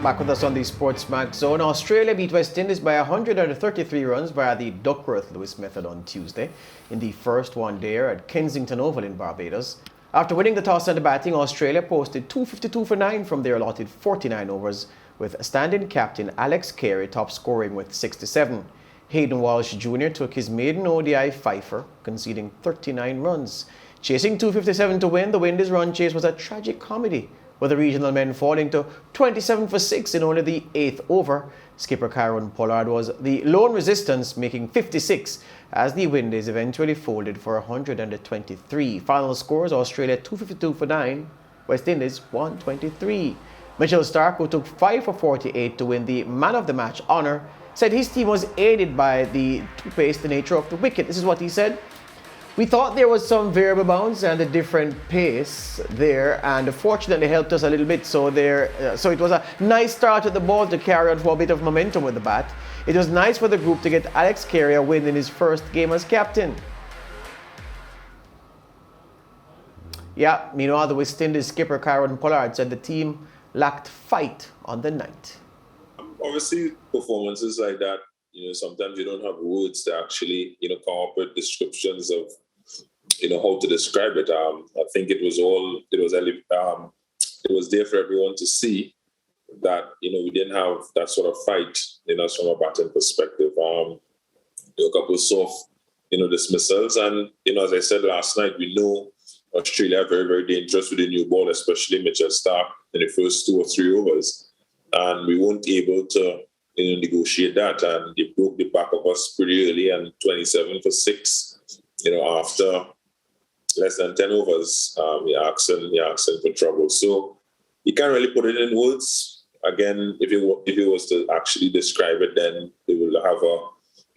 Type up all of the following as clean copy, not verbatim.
Back with us on the SportsMax Zone. Australia beat West Indies by 133 runs via the Duckworth-Lewis method on Tuesday in the first one-dayer at Kensington Oval in Barbados. After winning the toss and the batting, Australia posted 252 for 9 from their allotted 49 overs, with stand-in captain Alex Carey top scoring with 67. Hayden Walsh Jr. took his maiden ODI fifer, conceding 39 runs. Chasing 257 to win, the Windies' run chase was a tragic comedy, with the regional men falling to 27 for 6 in only the 8th over. Skipper Kieron Pollard was the lone resistance, making 56, as the Windies eventually folded for 123. Final scores: Australia 252 for 9, West Indies 123. Mitchell Starc, who took 5 for 48 to win the man of the match honour, said his team was aided by the two-paced nature of the wicket. This is what he said. We thought there was some variable bounce and a different pace there, and fortunately helped us a little bit. So it was a nice start at the ball to carry on for a bit of momentum with the bat. It was nice for the group to get Alex Carey a win in his first game as captain. Yeah, meanwhile, the West Indies skipper Kieron Pollard said the team lacked fight on the night. Obviously, performances like that, sometimes you don't have words to actually, come up with descriptions of, how to describe it. I think it was there for everyone to see that, we didn't have that sort of fight, from a batting perspective. A couple of soft, dismissals. And, as I said last night, we know Australia are very, very dangerous with the new ball, especially Mitchell Starc in the first 2 or 3 overs. And we weren't able to, negotiate that. And they broke the back of us pretty early, and 27 for 6, after less than 10 overs, you're asking for trouble. So you can't really put it in words. Again, if it was to actually describe it, then it will have a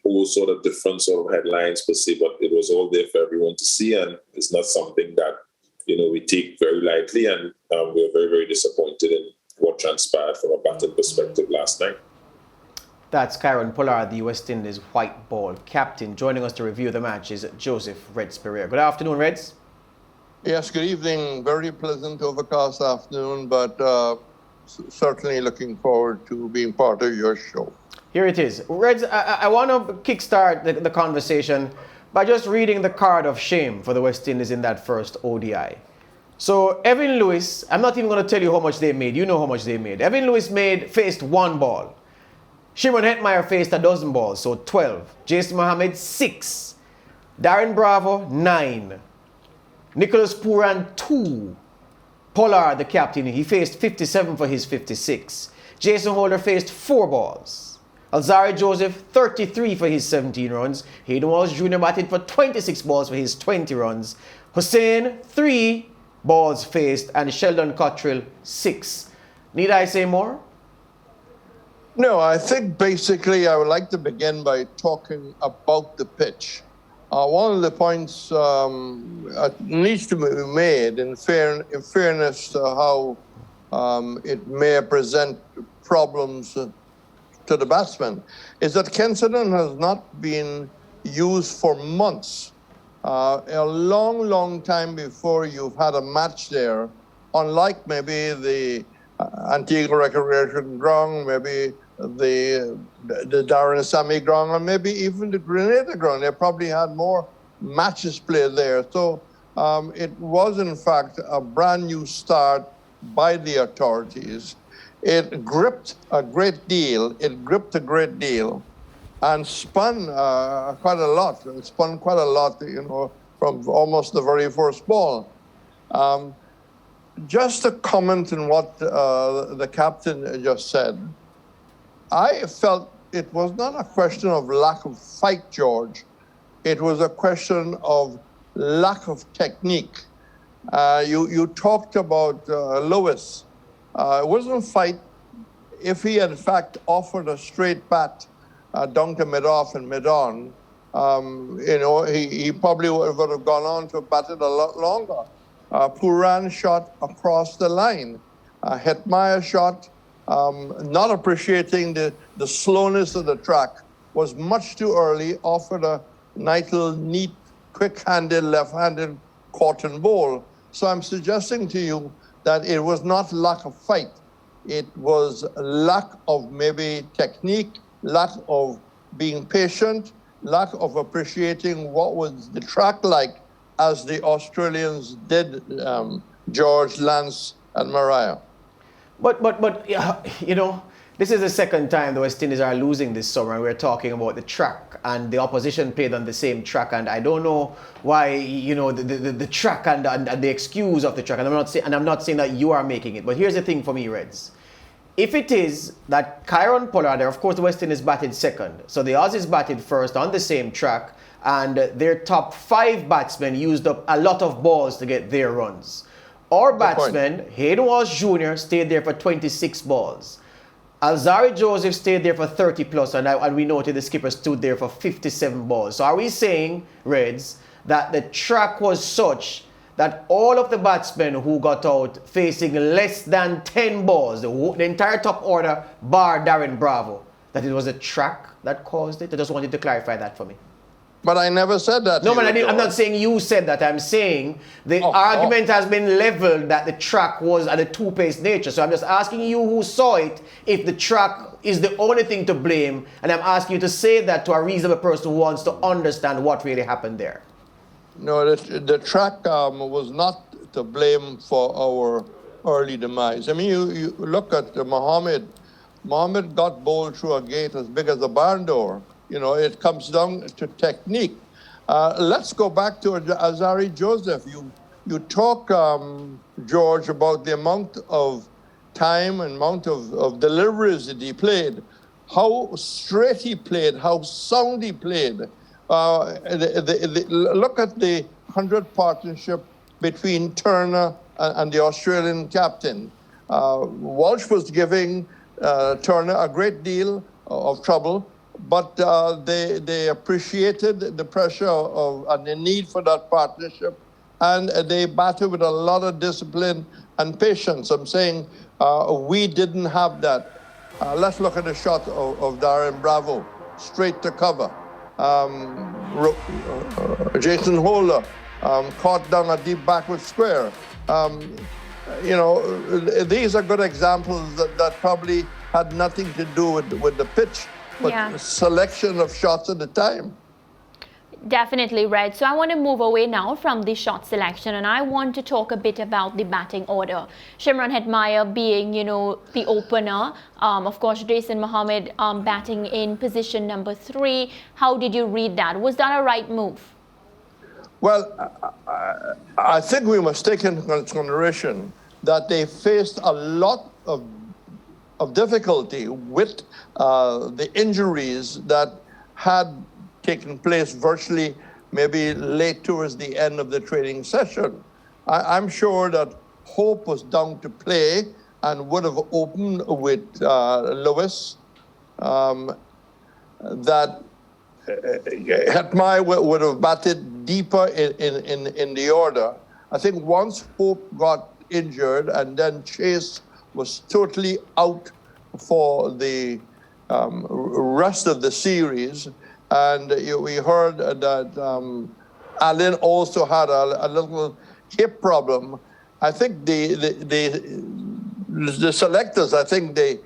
whole sort of different sort of headlines per se, but it was all there for everyone to see, and it's not something that, we take very lightly, and we're very, very disappointed in what transpired from a batting perspective last night. That's Kieron Pollard, the West Indies white ball captain. Joining us to review the match is Joseph Reds Perreira. Good afternoon, Reds. Yes, good evening. Very pleasant overcast afternoon, but certainly looking forward to being part of your show. Here it is. Reds, I want to kickstart the conversation by just reading the card of shame for the West Indies in that first ODI. So Evan Lewis, I'm not even going to tell you how much they made. You know how much they made. Evan Lewis faced 1 ball. Shimon Hetmeyer faced 12 balls, so 12. Jason Mohammed, 6. Darren Bravo, 9. Nicholas Pooran, 2. Pollard, the captain, he faced 57 for his 56. Jason Holder faced 4 balls. Alzarri Joseph, 33 for his 17 runs. Hayden Walsh Jr. batted for 26 balls for his 20 runs. Hussain, 3 balls faced, and Sheldon Cottrell, 6. Need I say more? No, I think basically I would like to begin by talking about the pitch. One of the points needs to be made in fairness to how it may present problems to the batsmen, is that Kensington has not been used for months. A long, long time before you've had a match there, unlike maybe the Antigua Recreation Ground, maybe the Darren Sammy Ground, and maybe even the Grenada Ground. They probably had more matches played there. So it was, in fact, a brand new start by the authorities. It gripped a great deal. And spun quite a lot. It spun quite a lot, from almost the very first ball. Just a comment on what the captain just said. I felt it was not a question of lack of fight, George. It was a question of lack of technique. You talked about Lewis. It wasn't fight. If he had, in fact, offered a straight bat down to mid-off and mid-on, he probably would have gone on to bat it a lot longer. Pooran shot across the line. Hetmeyer shot, not appreciating the slowness of the track, was much too early, offered a nice little neat, quick-handed, left-handed cotton bowl. So I'm suggesting to you that it was not lack of fight. it was lack of maybe technique, lack of being patient, lack of appreciating what was the track like as the Australians did, George, Lance, and Mariah. But you know, this is the second time the West Indies are losing this summer, and we're talking about the track, and the opposition played on the same track, and I don't know why, you know, the track and the excuse of the track, and I'm not saying that you are making it, but here's the thing for me, Reds. If it is that Kieron Pollard, of course the West Indies batted second, so the Aussies batted first on the same track, and their top 5 batsmen used up a lot of balls to get their runs. Our batsman, Hayden Walsh Jr., stayed there for 26 balls. Alzarri Joseph stayed there for 30 plus, and we noted the skipper stood there for 57 balls. So are we saying, Reds, that the track was such that all of the batsmen who got out facing less than 10 balls, the entire top order, bar Darren Bravo, that it was the track that caused it? I just wanted to clarify that for me. But I never said that. No, man, I'm not saying you said that. I'm saying the argument has been leveled that the track was at a two-paced nature. So I'm just asking you who saw it if the track is the only thing to blame. And I'm asking you to say that to a reasonable person who wants to understand what really happened there. No, the track was not to blame for our early demise. I mean, you look at Mohammed. Mohammed got bowled through a gate as big as a barn door. You know, it comes down to technique. Let's go back to Alzarri Joseph. You talk, George, about the amount of time and amount of deliveries that he played, how straight he played, how sound he played. Look at the 100 partnership between Turner and the Australian captain. Walsh was giving Turner a great deal of trouble, but they appreciated the pressure and the need for that partnership, and they batted with a lot of discipline and patience. I'm saying we didn't have that. Let's look at the shot of Darren Bravo, straight to cover. Jason Holder caught down a deep backward square. You know, these are good examples that probably had nothing to do with the pitch, but selection of shots at the time. Definitely, Red. So I want to move away now from the shot selection, and I want to talk a bit about the batting order. Shimron Hetmyer being, you know, the opener. Of course, Jason Mohammed batting in position number 3. How did you read that? Was that a right move? Well, I think we must take into consideration that they faced a lot of difficulty with the injuries that had taken place virtually maybe late towards the end of the training session. I'm sure that hope was down to play and would have opened with Lewis, that Hetmyer would have batted deeper in the order. I think once Hope got injured and then Chase was totally out for the rest of the series, and we heard that Allen also had a little hip problem. I think the selectors, I think the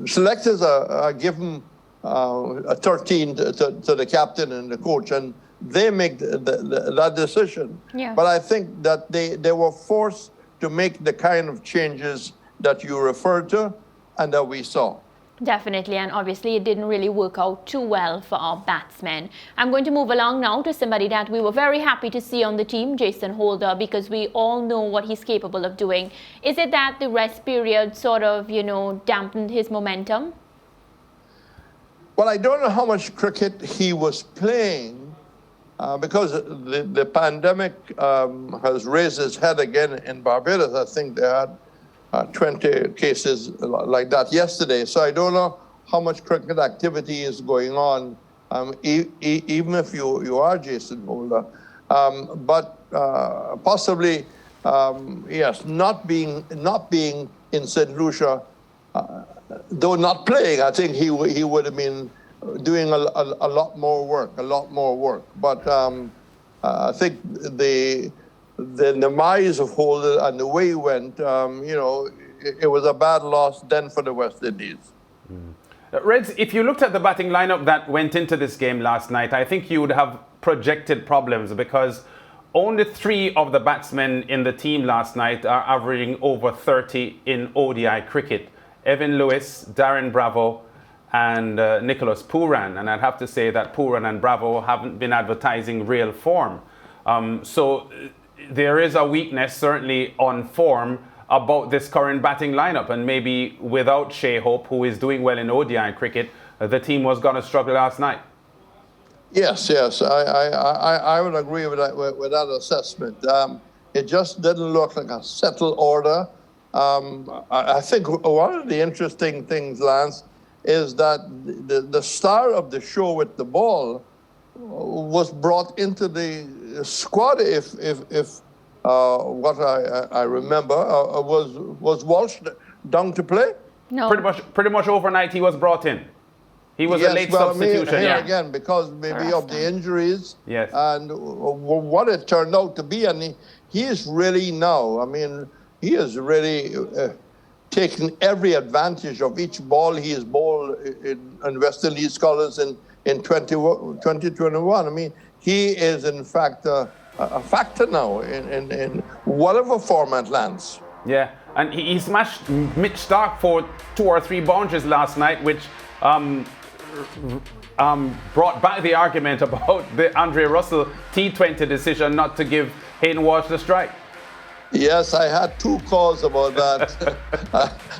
selectors are given a 13 to the captain and the coach, and they make that decision. Yeah. But I think that they were forced to make the kind of changes that you referred to and that we saw. Definitely, and obviously it didn't really work out too well for our batsmen. I'm going to move along now to somebody that we were very happy to see on the team, Jason Holder, because we all know what he's capable of doing. Is it that the rest period sort of, you know, dampened his momentum? Well, I don't know how much cricket he was playing because the pandemic has raised its head again in Barbados. I think they had 20 cases like that yesterday. So I don't know how much cricket activity is going on, even if you are Jason Holder. But possibly, yes, not being in St. Lucia, though not playing, I think he would have been doing a lot more work. But I think the demise of Holder and the way he went, you know, it was a bad loss then for the West Indies. Reds, if you looked at the batting lineup that went into this game last night, I think you would have projected problems because only 3 of the batsmen in the team last night are averaging over 30 in ODI cricket. Evan Lewis, Darren Bravo, and Nicholas Pooran. And I'd have to say that Pooran and Bravo haven't been advertising real form. So there is a weakness, certainly on form, about this current batting lineup. And maybe without Shea Hope, who is doing well in ODI cricket, the team was going to struggle last night. Yes, I would agree with that assessment. It just didn't look like a settled order. I think one of the interesting things, Lance, is that the star of the show with the ball was brought into the squad. If what I remember was Walsh down to play. No. Pretty much overnight he was brought in. He was a late substitution. Here again, because maybe of the injuries. Yes. And what it turned out to be, and he is really now. I mean, he is really taking every advantage of each ball he has bowled in West Indies colours in 2021. I mean, he is in fact a factor now in whatever format lands. Yeah, and he smashed Mitch Stark for 2 or 3 boundaries last night, which brought back the argument about the Andre Russell T20 decision not to give Hayden Walsh the strike. Yes, I had 2 calls about that.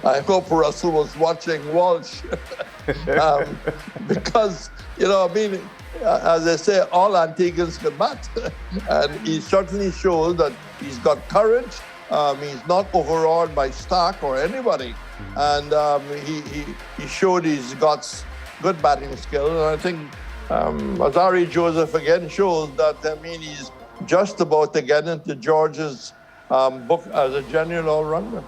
I hope Russell was watching Walsh. Because, I mean, as I say, all Antiguans can bat. And he certainly shows that he's got courage. He's not overawed by Stark or anybody. And he showed he's got good batting skill. And I think Azari Joseph again shows that, he's just about to get into George's book as a genuine all-rounder.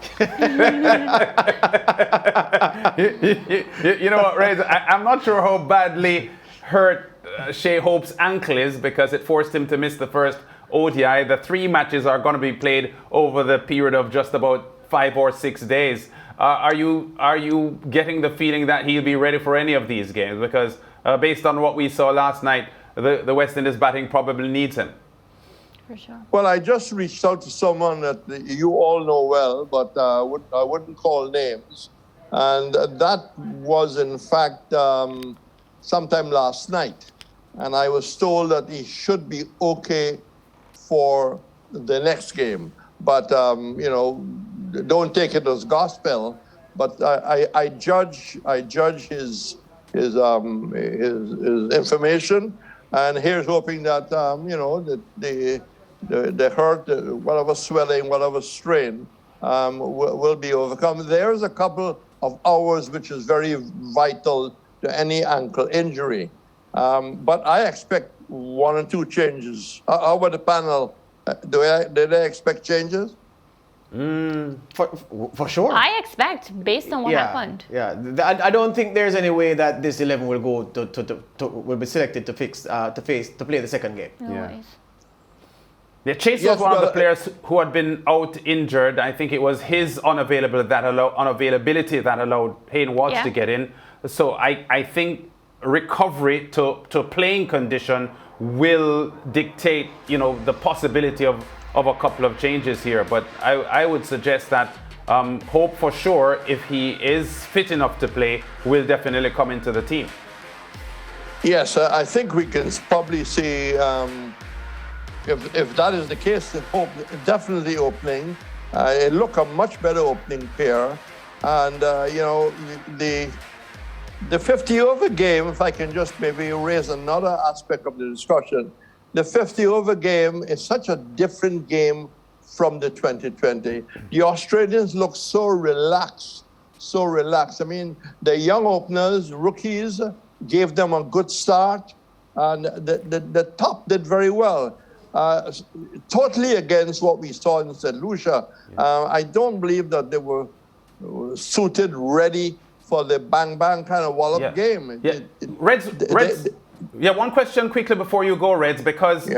You know what, Reds? I'm not sure how badly hurt Shea Hope's ankle is because it forced him to miss the first ODI. The 3 matches are going to be played over the period of just about 5 or 6 days. Are you getting the feeling that he'll be ready for any of these games? Because based on what we saw last night, the West Indies batting probably needs him. For sure. Well, I just reached out to someone that you all know well, but I wouldn't call names. And that was, in fact, sometime last night. And I was told that he should be okay for the next game. But, don't take it as gospel. But I judge his information. And here's hoping that, the hurt, whatever swelling, whatever strain, will be overcome. There's a couple of hours which is very vital to any ankle injury. But I expect 1 or 2 changes. How about the panel? Did they expect changes? For sure. I expect, based on what happened. Yeah, I don't think there's any way that this 11 will go will be selected to play the second game. No worries. Yeah, Chase was one of the players who had been out injured. I think it was his unavailability that allowed Hayden Walsh to get in. So I think recovery to playing condition will dictate, the possibility of a couple of changes here. But I would suggest that Hope for sure, if he is fit enough to play, will definitely come into the team. Yes, I think we can probably see, if that is the case, Hope definitely opening. It looked a much better opening pair. And, the 50-over game, if I can just maybe raise another aspect of the discussion, the 50-over game is such a different game from the 2020. The Australians look so relaxed. I mean, the young openers, rookies, gave them a good start, and the top did very well. Totally against what we saw in St. Lucia. I don't believe that they were suited, ready for the bang-bang kind of wallop game. Yeah. Reds, Yeah, one question quickly before you go, Reds, because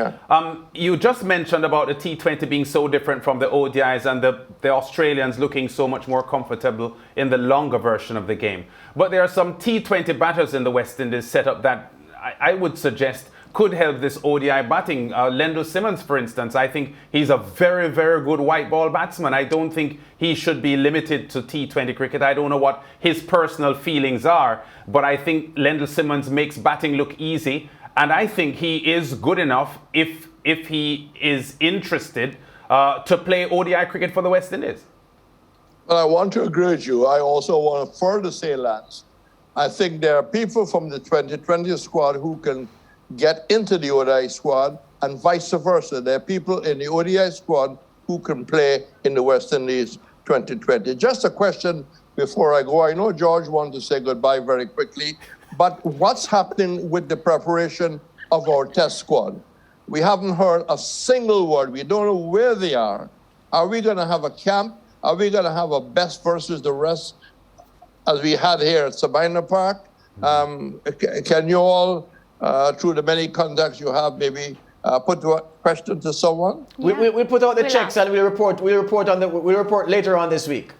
you just mentioned about the T20 being so different from the ODIs and the Australians looking so much more comfortable in the longer version of the game. But there are some T20 batters in the West Indies set up that I would suggest could help this ODI batting. Lendl Simmons, for instance, I think he's a very, very good white ball batsman. I don't think he should be limited to T20 cricket. I don't know what his personal feelings are, but I think Lendl Simmons makes batting look easy, and I think he is good enough if he is interested to play ODI cricket for the West Indies. Well, I want to agree with you. I also want to further say, Lance, I think there are people from the 2020 squad who can get into the ODI squad, and vice versa. There are people in the ODI squad who can play in the West Indies 2020. Just a question before I go. I know George wanted to say goodbye very quickly, but what's happening with the preparation of our test squad? We haven't heard a single word. We don't know where they are. Are we going to have a camp? Are we going to have a best versus the rest as we had here at Sabina Park? Can you all, through the many contacts you have, maybe put a question to someone? Yeah. We'll put out the checks and we'll report later on this week.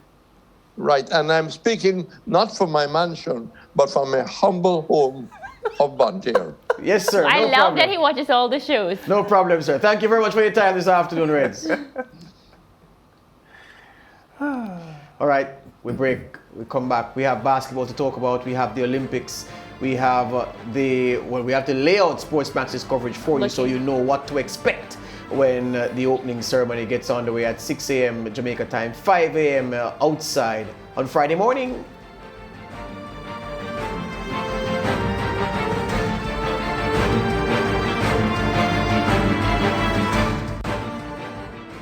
Right, and I'm speaking not from my mansion, but from my humble home of Bantir. Yes, sir. I love that he watches all the shows. No problem, sir. Thank you very much for your time this afternoon, Reds. All right, we break. We come back. We have basketball to talk about. We have the Olympics. We have we have to lay out SportsMax's coverage for you so you know what to expect when the opening ceremony gets underway at 6 a.m. Jamaica time, 5 a.m. outside on Friday morning.